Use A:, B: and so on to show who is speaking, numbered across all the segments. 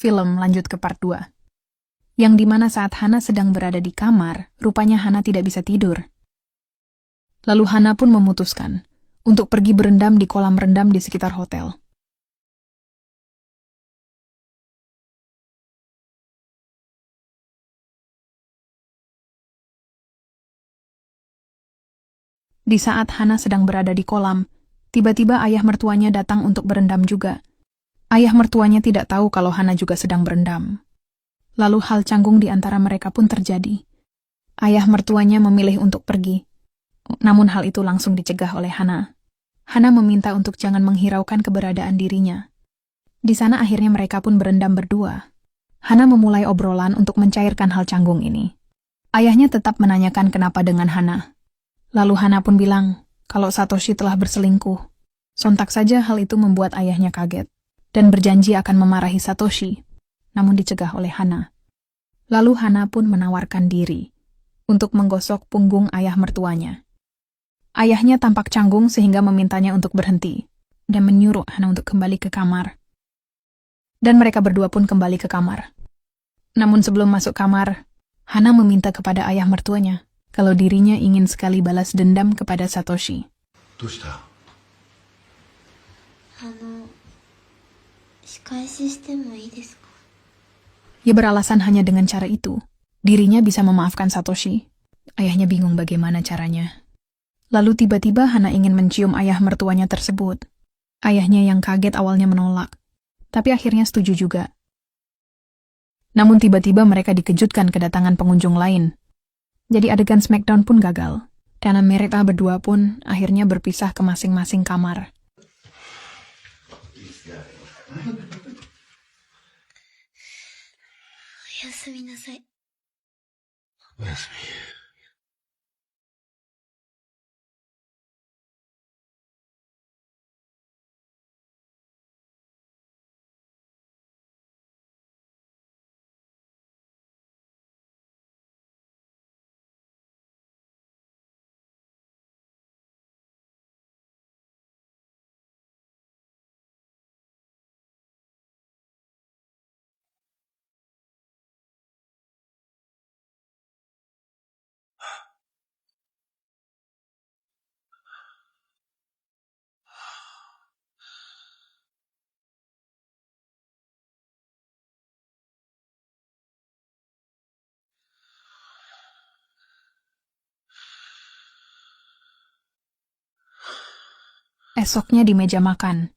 A: Film lanjut ke part 2. Yang dimana saat Hana sedang berada di kamar, rupanya Hana tidak bisa tidur. Lalu Hana pun memutuskan untuk pergi berendam di kolam rendam di sekitar hotel. Di saat Hana sedang berada di kolam, tiba-tiba ayah mertuanya datang untuk berendam juga. Ayah mertuanya tidak tahu kalau Hana juga sedang berendam. Lalu hal canggung di antara mereka pun terjadi. Ayah mertuanya memilih untuk pergi. Namun hal itu langsung dicegah oleh Hana. Hana meminta untuk jangan menghiraukan keberadaan dirinya. Di sana akhirnya mereka pun berendam berdua. Hana memulai obrolan untuk mencairkan hal canggung ini. Ayahnya tetap menanyakan kenapa dengan Hana. Lalu Hana pun bilang kalau Satoshi telah berselingkuh. Sontak saja hal itu membuat ayahnya kaget dan berjanji akan memarahi Satoshi, namun dicegah oleh Hana. Lalu Hana pun menawarkan diri untuk menggosok punggung ayah mertuanya. Ayahnya tampak canggung sehingga memintanya untuk berhenti dan menyuruh Hana untuk kembali ke kamar. Dan mereka berdua pun kembali ke kamar. Namun sebelum masuk kamar, Hana meminta kepada ayah mertuanya kalau dirinya ingin sekali balas dendam kepada Satoshi.
B: Doshita?
C: 仕返ししてもいいですか?
A: Ia beralasan hanya dengan cara itu, dirinya bisa memaafkan Satoshi. Ayahnya bingung bagaimana caranya. Lalu tiba-tiba Hana ingin mencium ayah mertuanya tersebut. Ayahnya yang kaget awalnya menolak, tapi akhirnya setuju juga. Namun tiba-tiba mereka dikejutkan kedatangan pengunjung lain. Jadi adegan Smackdown pun gagal, karena mereka berdua pun akhirnya berpisah ke masing-masing kamar.
C: おやすみなさい。
B: おやすみ。
A: Esoknya di meja makan,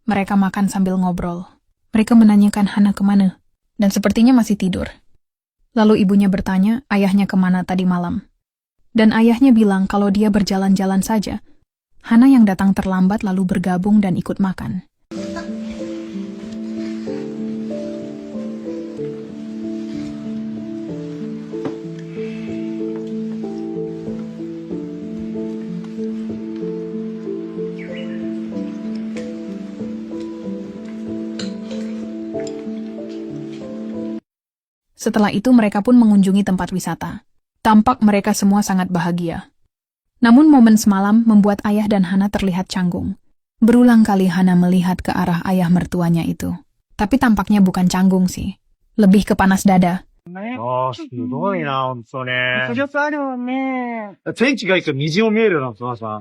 A: mereka makan sambil ngobrol. Mereka menanyakan Hana kemana, dan sepertinya masih tidur. Lalu ibunya bertanya ayahnya kemana tadi malam. Dan ayahnya bilang kalau dia berjalan-jalan saja. Hana yang datang terlambat lalu bergabung dan ikut makan. Setelah itu mereka pun mengunjungi tempat wisata. Tampak mereka semua sangat bahagia. Namun momen semalam membuat ayah dan Hana terlihat canggung. Berulang kali Hana melihat ke arah ayah mertuanya itu. Tapi tampaknya bukan canggung sih. Lebih ke panas dada.
D: すごいな、ほんとね。
E: 迫力あるわね。
D: 天気がいいから虹も見えるよな、母さん。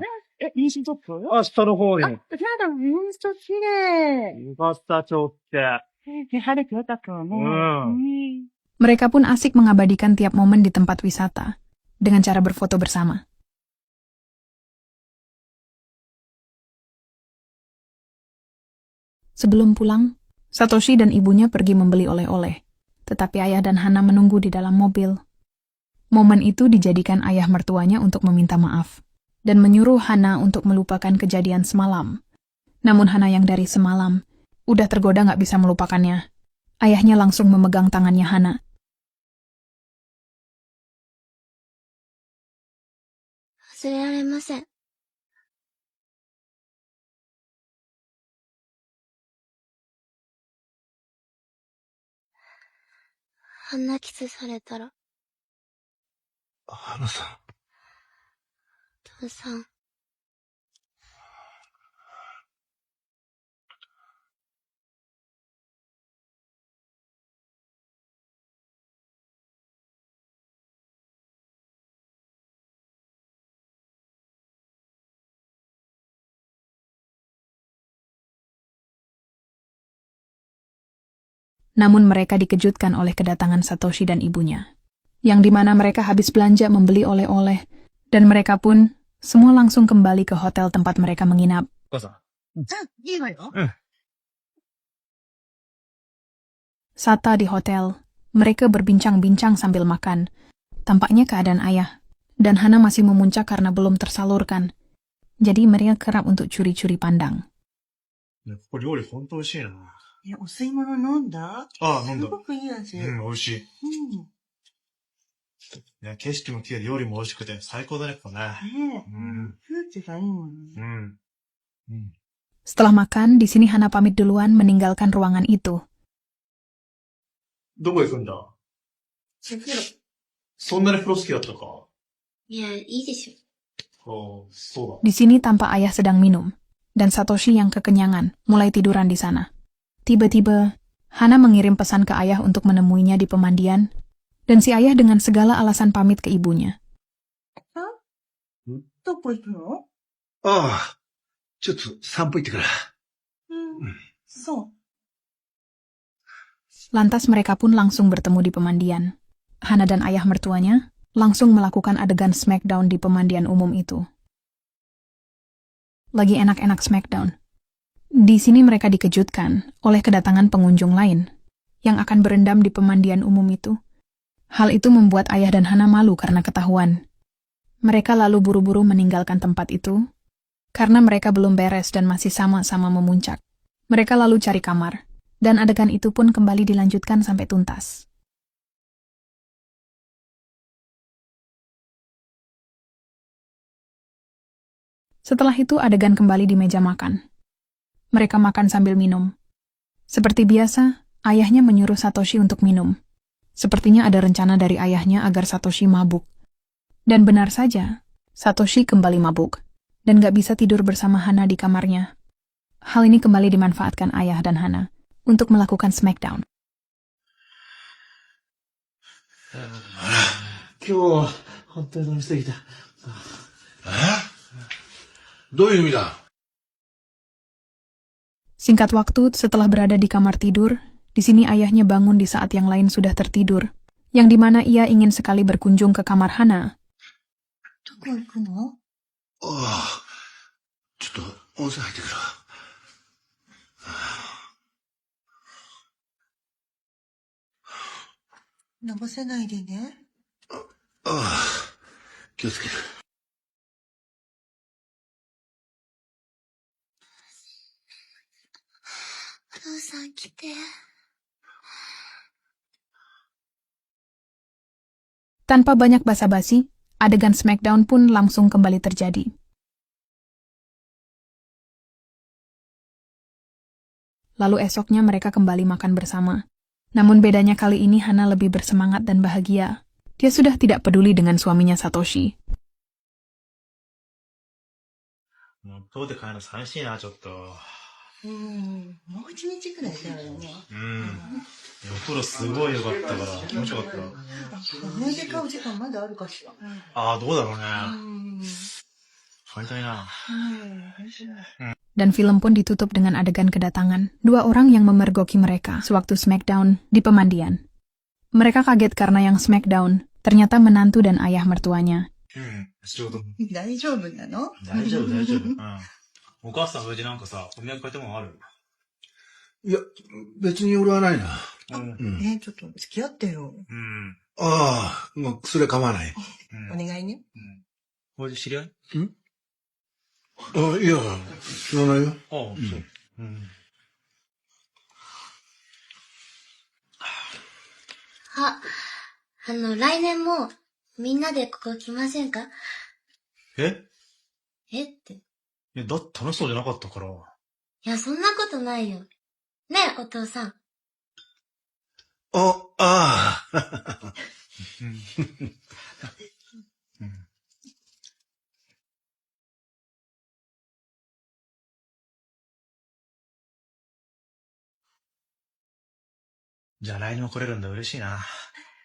E: 妊娠トップ
D: 下の方に。
E: やだ、妊娠綺麗。
D: よかった、ちょって。
E: 晴れてよかったわね。
A: Mereka pun asik mengabadikan tiap momen di tempat wisata dengan cara berfoto bersama. Sebelum pulang, Satoshi dan ibunya pergi membeli oleh-oleh, tetapi ayah dan Hana menunggu di dalam mobil. Momen itu dijadikan ayah mertuanya untuk meminta maaf dan menyuruh Hana untuk melupakan kejadian semalam. Namun Hana yang dari semalam udah tergoda nggak bisa melupakannya. Ayahnya langsung memegang tangannya Hana.
C: 忘れられません。あんなキスされたら、
B: 花さん。
C: 父さん。
A: Namun mereka dikejutkan oleh kedatangan Satoshi dan ibunya, yang dimana mereka habis belanja membeli oleh-oleh, dan mereka pun semua langsung kembali ke hotel tempat mereka menginap.
D: お母さん。
E: いいわよ。
A: Sata di hotel, mereka berbincang-bincang sambil makan. Tampaknya keadaan ayah dan Hana masih memuncak karena belum tersalurkan. Jadi mereka kerap untuk curi-curi pandang.
D: いやここ料理ほんと美味しいな。
E: お吸い物飲んだ？
D: ああ、飲んだ。
E: すごくいい味。
D: うん、美味しい。い
E: うん。
D: や、景色も綺麗で料理も美味しくて最高だね、ここね。
E: ねえ。
D: うん
E: 風景がいいもん。
D: うん。うん。
A: Setelah makan, di sini Hana pamit duluan meninggalkan ruangan itu.
D: どこ行くんだ？そんなに風呂好きだったか？
C: いや、いいでしょ。
D: ああ、そうだ。
A: Di sini tampak ayah sedang minum, dan Satoshi yang kekenyangan mulai tiduran di sana. Tiba-tiba, Hana mengirim pesan ke ayah untuk menemuinya di pemandian, dan si ayah dengan segala alasan pamit ke ibunya.
E: どこ行くの？
B: ああ、ちょっと散歩行ってくる。
E: そう。
A: Lantas mereka pun langsung bertemu di pemandian. Hana dan ayah mertuanya langsung melakukan adegan smackdown di pemandian umum itu. Lagi enak-enak smackdown. Di sini mereka dikejutkan oleh kedatangan pengunjung lain yang akan berendam di pemandian umum itu. Hal itu membuat ayah dan Hana malu karena ketahuan. Mereka lalu buru-buru meninggalkan tempat itu karena mereka belum beres dan masih sama-sama memuncak. Mereka lalu cari kamar. Dan adegan itu pun kembali dilanjutkan sampai tuntas. Setelah itu adegan kembali di meja makan. Mereka makan sambil minum. Seperti biasa, ayahnya menyuruh Satoshi untuk minum. Sepertinya ada rencana dari ayahnya agar Satoshi mabuk. Dan benar saja, Satoshi kembali mabuk, dan gak bisa tidur bersama Hana di kamarnya. Hal ini kembali dimanfaatkan ayah dan Hana untuk melakukan smackdown.
D: 今日は本当に飲みすぎた。
B: どういう意味だ？
A: Singkat waktu, setelah berada di kamar tidur, di sini ayahnya bangun di saat yang lain sudah tertidur, yang dimana ia ingin sekali berkunjung ke kamar Hana.
E: どこ行くの？
B: ああ、ちょっと温泉入ってくるわ。
E: のぼせないでね。
B: ああ、気をつける。
C: お父さん来て。
A: Tanpa banyak basa-basi, adegan smackdown pun langsung kembali terjadi. Lalu esoknya mereka kembali makan bersama. Namun bedanya kali ini Hana lebih bersemangat dan bahagia. Dia sudah tidak peduli dengan suaminya Satoshi.
D: もう、遠出帰るの寂しいな、ちょっと。
E: もう一日くらいだよね。
D: うん。お風呂すごい良かったから、気持ちよかった。
E: 思い出買う時間まだあるかしら。
D: ああ、どうだろうね。帰りたいな。
A: Dan film pun ditutup dengan adegan kedatangan dua orang yang memergoki mereka sewaktu smackdown di pemandian. Mereka kaget karena yang smackdown ternyata menantu dan ayah mertuanya.
D: 仕事。
E: 大丈夫なの？
D: 大丈夫、大丈夫。うん。お母さん、それでなんかさ、お土産買いたもんある？
B: いや、別に俺はないな。
D: うん。
E: ちょっと付き合ってよ。
D: うん。
B: ああ、もうそれ構わない。
E: お願いね。
D: うん。これで知り合い？
B: あいや、知らないよ。
D: ああ、そう。うん。
C: あ、来年もみんなでここ来ませんか？
D: え？
C: えって。い
D: いや、だって楽しそうじゃなかったから。
C: や、そんなことないよ。ねえ、お父さん。
B: あ、ああ。
D: じゃあ来年も来れるんだ、嬉しいな。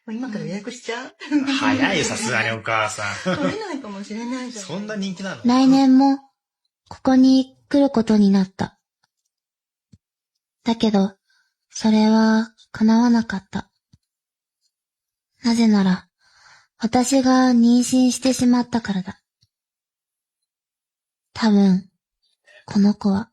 E: もう今から予約しちゃう？
D: 早いよ、さすがにお母さん。
E: 取れないかもしれないじゃん。
D: そんな人気なの？
C: 来年もここに来ることになった。だけど、それは叶わなかった。なぜなら、私が妊娠してしまったからだ。多分、この子は